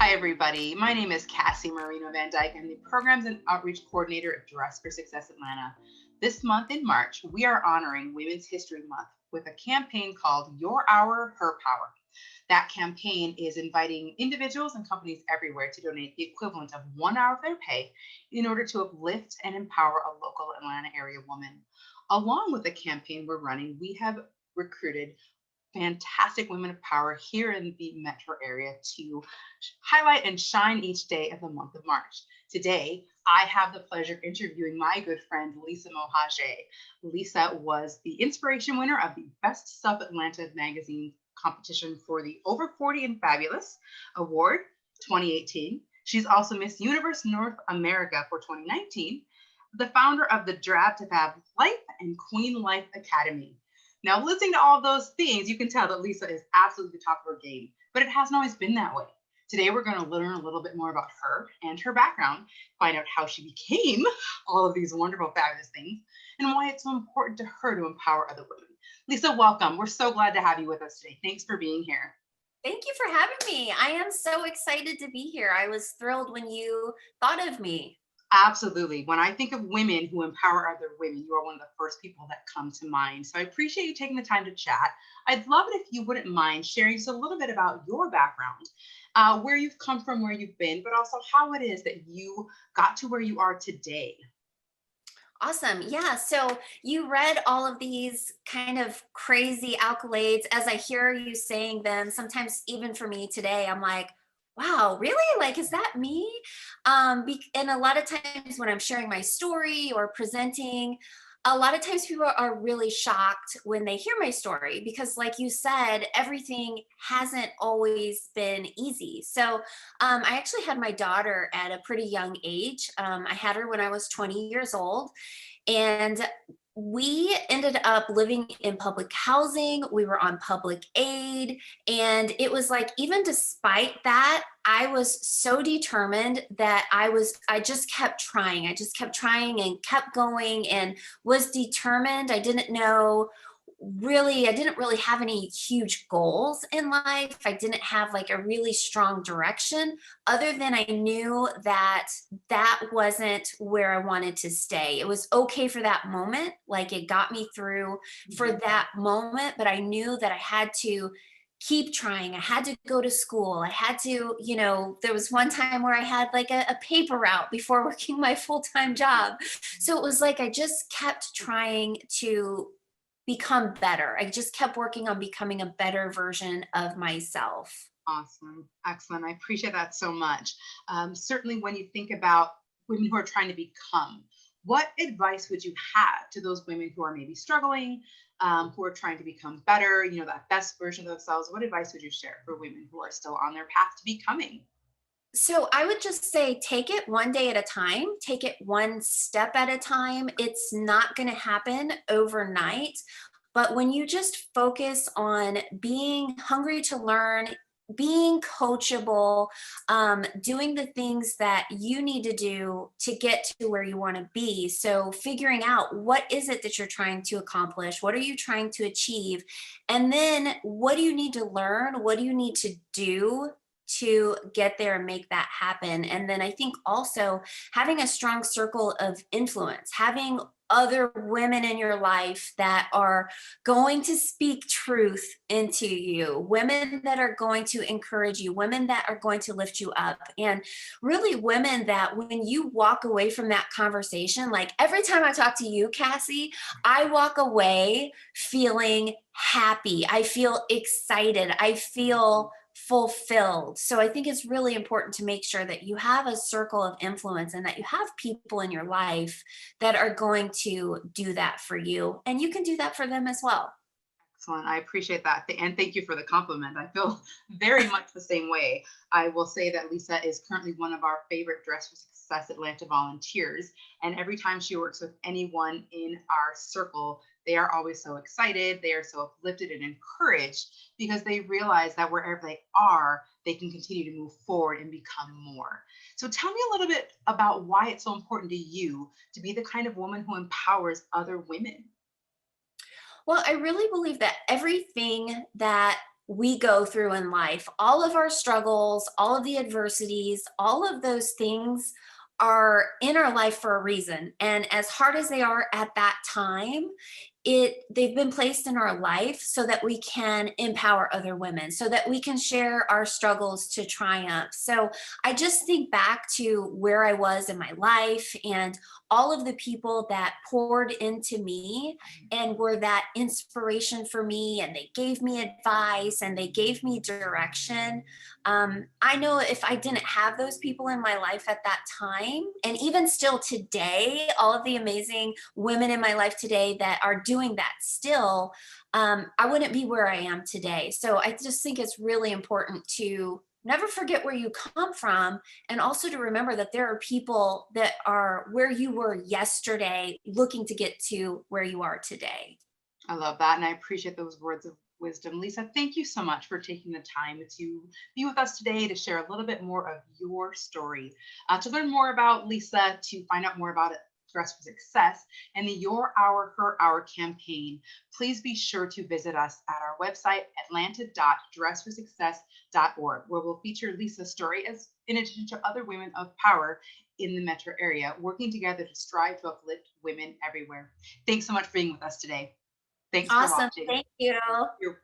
Hi, everybody. My name is Cassie Marino Van Dyke. I'm the Programs and Outreach Coordinator at Dress for Success Atlanta. This month in March, we are honoring Women's History Month with a campaign called Your Hour, Her Power. That campaign is inviting individuals and companies everywhere to donate the equivalent of 1 hour of their pay in order to uplift and empower a local Atlanta area woman. Along with the campaign we're running, we have recruited fantastic women of power here in the metro area to highlight and shine each day of the month of March. Today, I have the pleasure of interviewing my good friend, Lisa Mohager. Lisa was the inspiration winner of the Best Sub Atlanta magazine competition for the Over 40 and Fabulous Award 2018. She's also Miss Universe North America for 2019, the founder of the Drab to Fab Life and Queen Life Academy. Now, listening to all those things, you can tell that Lisa is absolutely the top of her game, but it hasn't always been that way. Today, we're going to learn a little bit more about her and her background, find out how she became all of these wonderful, fabulous things, and why it's so important to her to empower other women. Lisa, welcome. We're so glad to have you with us today. Thanks for being here. Thank you for having me. I am so excited to be here. I was thrilled when you thought of me. Absolutely. When I think of women who empower other women, you are one of the first people that come to mind. So I appreciate you taking the time to chat. I'd love it if you wouldn't mind sharing just a little bit about your background, where you've come from, where you've been, but also how it is that you got to where you are today. Awesome. Yeah. So you read all of these kind of crazy accolades as I hear you saying them. Sometimes, even for me today, I'm like, wow, really? Like, is that me? And a lot of times when I'm sharing my story or presenting, a lot of times people are really shocked when they hear my story because, like you said, everything hasn't always been easy. So, I actually had my daughter at a pretty young age. I had her when I was 20 years old. And we ended up living in public housing. We were on public aid. And it was like, even despite that, I was so determined that I just kept trying. I just kept trying and kept going and was determined. I didn't really have any huge goals in life. I didn't have like a really strong direction other than I knew that that wasn't where I wanted to stay. It was okay for that moment. Like it got me through for Mhm. that moment, but I knew that I had to keep trying. I had to go to school. I had to, there was one time where I had like a paper route before working my full time job. So it was like I just kept trying to become better. I just kept working on becoming a better version of myself. Awesome. Excellent. I appreciate that so much. Certainly, when you think about women who are trying to become, what advice would you have to those women who are maybe struggling, who are trying to become better, that best version of themselves? What advice would you share for women who are still on their path to becoming? So I would just say take it one day at a time, take it one step at a time. It's not going to happen overnight. But when you just focus on being hungry to learn, being coachable, doing the things that you need to do to get to where you want to be. So, figuring out what is it that you're trying to accomplish? What are you trying to achieve? And then, what do you need to learn? What do you need to do to get there and make that happen? And then I think also having a strong circle of influence, having other women in your life that are going to speak truth into you, women that are going to encourage you, women that are going to lift you up, and really women that when you walk away from that conversation, like every time I talk to you, Cassie, I walk away feeling happy. I feel excited. I feel fulfilled. So I think it's really important to make sure that you have a circle of influence and that you have people in your life that are going to do that for you. And you can do that for them as well. Excellent. I appreciate that. And thank you for the compliment. I feel very much the same way. I will say that Lisa is currently one of our favorite Dress for Success Atlanta volunteers. And every time she works with anyone in our circle, they are always so excited. They are so uplifted and encouraged because they realize that wherever they are, they can continue to move forward and become more. So tell me a little bit about why it's so important to you to be the kind of woman who empowers other women. Well, I really believe that everything that we go through in life, all of our struggles, all of the adversities, all of those things are in our life for a reason. And as hard as they are at that time, they've been placed in our life so that we can empower other women, so that we can share our struggles to triumph. So I just think back to where I was in my life and all of the people that poured into me and were that inspiration for me, and they gave me advice and they gave me direction. I know if I didn't have those people in my life at that time, and even still today, all of the amazing women in my life today that are doing that still, I wouldn't be where I am today. So I just think it's really important to never forget where you come from, and also to remember that there are people that are where you were yesterday looking to get to where you are today. I love that. And I appreciate those words of wisdom. Lisa, thank you so much for taking the time to be with us today to share a little bit more of your story. To learn more about Lisa, to find out more about it, Dress for Success and the Your Hour, Her Hour campaign, please be sure to visit us at our website, atlanta.dressforsuccess.org, where we'll feature Lisa's story as in addition to other women of power in the metro area, working together to strive to uplift women everywhere. Thanks so much for being with us today. Thanks for Awesome. watching. Thank you. You're